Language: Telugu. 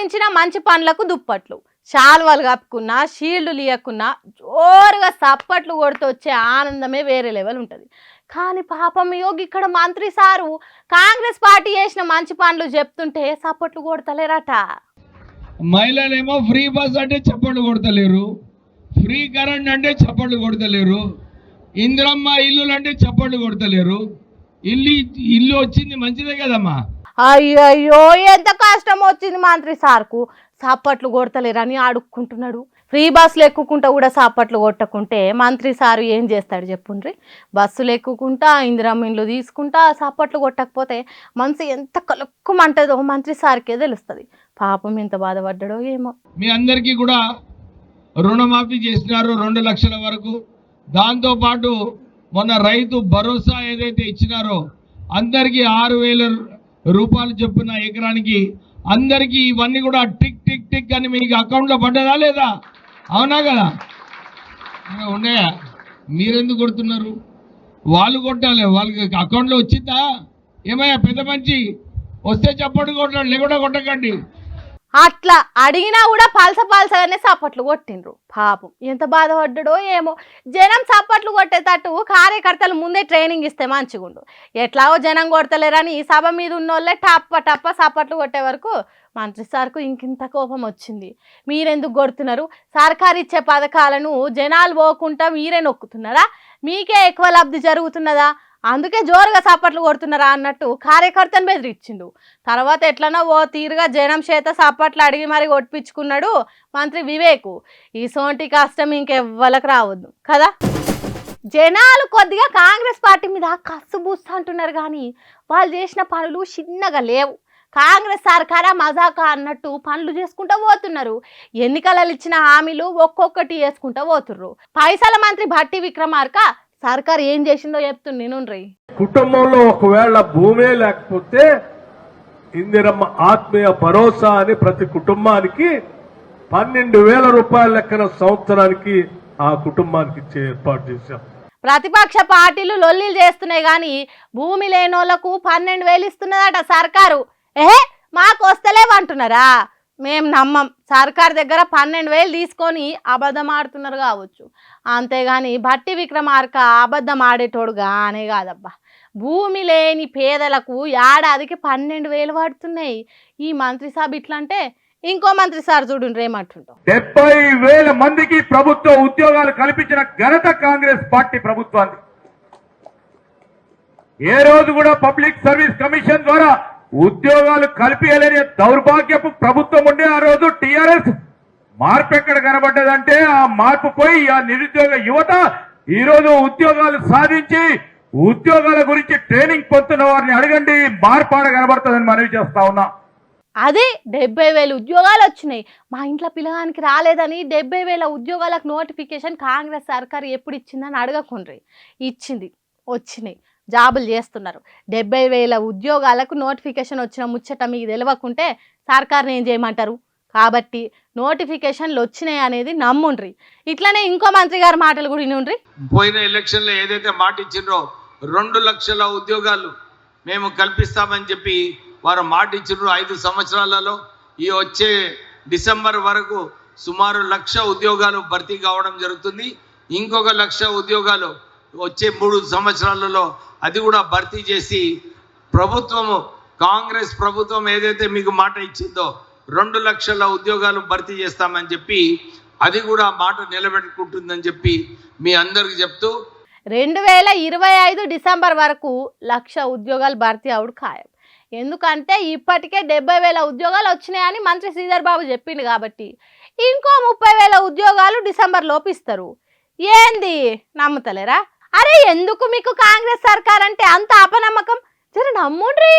ప్రసాదించిన మంచి పనులకు దుప్పట్లు, శాల్వాలు కప్పుకున్నా, షీల్డ్లు ఇవ్వకున్నా జోరుగా సప్పట్లు కొడుతూ వచ్చే ఆనందమే వేరే లెవెల్ ఉంటుంది. కానీ పాపం యోగి ఇక్కడ మంత్రి సారు కాంగ్రెస్ పార్టీ చేసిన మంచి పనులు చెప్తుంటే సప్పట్లు కొడతలేరట. మహిళలేమో ఫ్రీ బస్ అంటే చప్పట్లు కొడతలేరు, ఫ్రీ కరెంట్ అంటే చప్పట్లు కొడతలేరు, ఇందిరమ్మ ఇల్లులు అంటే చప్పట్లు కొడతలేరు. ఇల్లు వచ్చింది మంచిదే కదమ్మా. అయ్యయ్యో ఎంత కష్టం వచ్చింది మంత్రి సార్కు, సాపట్లు కొడతలేరని అడుక్కుంటున్నాడు. ఫ్రీ బస్సులు ఎక్కుకుంటా కూడా సాపట్లు కొట్టకుంటే మంత్రి సారు ఏం చేస్తాడు చెప్పుండ్రి. బస్సులు ఎక్కుకుంటా, ఇందిరమ్మ ఇండ్లు తీసుకుంటా, సాపట్లు కొట్టకపోతే మనసు ఎంత కలుక్కుమంటదో మంత్రి సార్కే తెలుస్తుంది. పాపం ఎంత బాధపడ్డాడో ఏమో. మీ అందరికీ కూడా రుణమాఫీ చేసినారు 2 లక్షల వరకు. దాంతోపాటు మొన్న రైతు భరోసా ఏదైతే ఇచ్చినారో అందరికీ 6,000 రూపాయలు చొప్పున ఎకరానికి అందరికీ ఇవన్నీ కూడా టిక్ టిక్ టిక్ అని మీకు అకౌంట్లో పడ్డదా లేదా? అవునా కదా? ఉన్నాయా? మీరెందుకు కొడుతున్నారు? వాళ్ళు కొట్టాలి, వాళ్ళకి అకౌంట్లో వచ్చిందా? ఏమయ్యా పెద్ద మంచి వస్తే చప్పట్లు కొట్టాడు, లేకుండా కొట్టకండి. అట్లా అడిగినా కూడా పలసగానే సప్పట్లు కొట్టిండ్రు. పాపం ఎంత బాధపడ్డాడో ఏమో. జనం సప్పట్లు కొట్టేటట్టు కార్యకర్తలు ముందే ట్రైనింగ్ ఇస్తే మంచిగుండు. ఎట్లాగో జనం కొడతలేరని సభ మీద ఉన్నోళ్ళే టప్ప సప్పట్లు కొట్టే వరకు మంత్రి సార్కు ఇంకింత కోపం వచ్చింది. మీరెందుకు కొడుతున్నారు? సర్కారు ఇచ్చే పథకాలను జనాలు పోకుండా మీరే నొక్కుతున్నారా? మీకే ఎక్కువ లబ్ధి జరుగుతున్నదా? అందుకే జోరుగా సప్పట్లు కొడుతున్నారా అన్నట్టు కార్యకర్తను బెదిరించిండు. తర్వాత ఎట్లనో ఓ తీరుగా జనం చేత సప్పట్లు అడిగి మరి కొట్టించుకున్నాడు మంత్రి వివేకు. ఈ సోంటి కష్టం ఇంకెవ్వలకు రావద్దు కదా. జనాలు కొద్దిగా కాంగ్రెస్ పార్టీ మీద కస్సుబూస్తా అంటున్నారు కానీ వాళ్ళు చేసిన పనులు చిన్నగా లేవు. కాంగ్రెస్ సర్కారా మజాకా అన్నట్టు పనులు చేసుకుంటూ పోతున్నారు. ఎన్నికలలో ఇచ్చిన హామీలు ఒక్కొక్కటి వేసుకుంటూ పోతుర్రు. పైసల మంత్రి భట్టి విక్రమార్క సర్కారు ఏం చేసిందో చెప్తుంది నేనుండ్రి. కుటుంబంలో ఒకవేళ భూమే లేకపోతే ఇందిరమ్మ ఆత్మీయ భరోసా అని ప్రతి కుటుంబానికి 12,000 రూపాయల లెక్కన సంవత్సరానికి ఆ కుటుంబానికి ఇచ్చే ఏర్పాటు చేశాం. ప్రతిపక్ష పార్టీలు లొల్లీలు చేస్తున్నాయి కానీ భూమి లేనోళ్లకు 12,000 ఇస్తున్నదట సర్కారు. మాకు వస్తలేవంటున్నారా? మేము నమ్మం. సర్కార్ దగ్గర 12,000 తీసుకొని అబద్ధం ఆడుతున్నారు కావచ్చు. అంతేగాని భట్టి విక్రమార్క అబద్ధం ఆడేటోడు గానే కాదబ్బా. భూమి లేని పేదలకు ఏడాదికి 12,000 పడుతున్నాయి. ఈ మంత్రి సాబ్ ఇట్లంటే ఇంకో మంత్రి సార్ చూడండి ఏమంటుంటాం. 70,000 మందికి ప్రభుత్వ ఉద్యోగాలు కల్పించిన ఘనత కాంగ్రెస్ పార్టీ ప్రభుత్వాన్ని. ఏ రోజు కూడా పబ్లిక్ సర్వీస్ కమిషన్ ద్వారా ఉద్యోగాలు కల్పించలేని దౌర్భాగ్యపు ప్రభుత్వం ఉండే ఆ రోజు టిఆర్ఎస్ మార్పు ఎక్కడ కనబడ్డదంటే ఆ మార్పు పోయి ఆ నిరుద్యోగ యువత ఈ రోజు ఉద్యోగాలు సాధించి ఉద్యోగాల గురించి ట్రైనింగ్ పొందుతున్న వారిని అడగండి, మార్పాడ కనబడుతుందని మనవి చేస్తా ఉన్నా. అదే 70,000 ఉద్యోగాలు వచ్చినాయి. మా ఇంట్లో పిల్లగానికి రాలేదని 70,000 ఉద్యోగాలకు నోటిఫికేషన్ కాంగ్రెస్ సర్కారు ఎప్పుడు ఇచ్చిందని అడగకుండ్రి. ఇచ్చింది, వచ్చినాయి, జాబులు చేస్తున్నారు. 70,000 ఉద్యోగాలకు నోటిఫికేషన్ వచ్చిన ముచ్చట మీకు తెలియకుంటే సర్కారుని ఏం చేయమంటారు? కాబట్టి నోటిఫికేషన్లు వచ్చినాయి అనేది నమ్ముండ్రి. ఇట్లనే ఇంకో మంత్రి గారి మాటలు కూడా వినుండ్రి. పోయిన ఎలక్షన్లో ఏదైతే మాట ఇచ్చిండ్రో 2 లక్షల ఉద్యోగాలు మేము కల్పిస్తామని చెప్పి వారు మాట ఇచ్చిండ్రు. 5 సంవత్సరాలలో ఈ వచ్చే డిసెంబర్ వరకు సుమారు 1,00,000 ఉద్యోగాలు భర్తీ కావడం జరుగుతుంది. ఇంకొక 1,00,000 ఉద్యోగాలు వచ్చే 3 సంవత్సరాలలో అది కూడా భర్తీ చేసి ప్రభుత్వము కాంగ్రెస్ ప్రభుత్వం ఏదైతే మీకు మాట ఇచ్చిందో 2 లక్షల ఉద్యోగాలు భర్తీ చేస్తామని చెప్పి అది కూడా మాట నిలబెట్టుకుంటుందని చెప్పి మీ అందరికి చెప్తూ 2025 డిసెంబర్ వరకు 1,00,000 ఉద్యోగాలు భర్తీ అవుడు ఖాయం. ఎందుకంటే ఇప్పటికే 70,000 ఉద్యోగాలు వచ్చినాయని మంత్రి శ్రీధర్ బాబు చెప్పిండు కాబట్టి ఇంకో 30,000 ఉద్యోగాలు డిసెంబర్ లోపు ఇస్తారు. ఏంది నమ్ముతలేరా? అరే ఎందుకు మీకు కాంగ్రెస్ సర్కార్ అంటే అంత అపనమ్మకం? జర నమ్ముండ్రి.